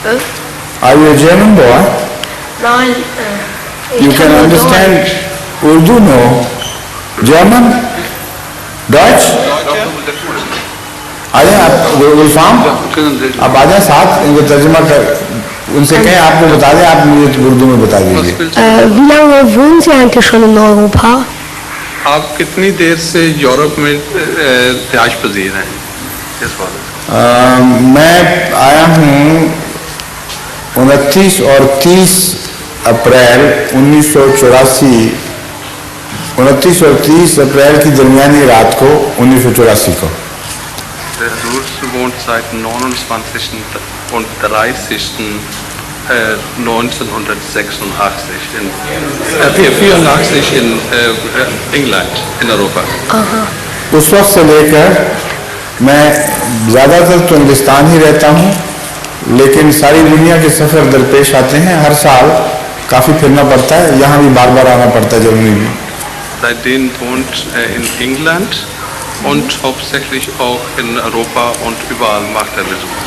Are you a German boy? Nein, You ich can kann nur understand Deutsch. Urdu, no? German? Deutsch? आ जाए आप गुलफाम, आप आ जाए साथ, इनको तर्जुमा कर, उनसे कहें आपको बता दें, आप मुझे उर्दू में बता दीजिए। Wie lange wohnen Sie eigentlich schon in Europa? आप कितनी देर से यूरोप में रिहाइश पजीर हैं? इस वाले मैं आया हूँ 29 और 30 अप्रैल 1984, 29 और 30 अप्रैल की दरमियानी रात को 1984 को। Der Rus wohnt seit 29. und 30. 1986 84 in England, in Europa. उस वक्त से लेकर मैं ज़्यादातर तो हिंदुस्तान ही रहता हूँ, लेकिन सारी दुनिया के सफ़र दरपेश आते हैं। हर साल काफ़ी फिरना पड़ता है, यहाँ भी बार बार आना पड़ता है जर्मनी भी। Seitdem wohnt in England und hauptsächlich auch in Europa und überall macht er Besuch.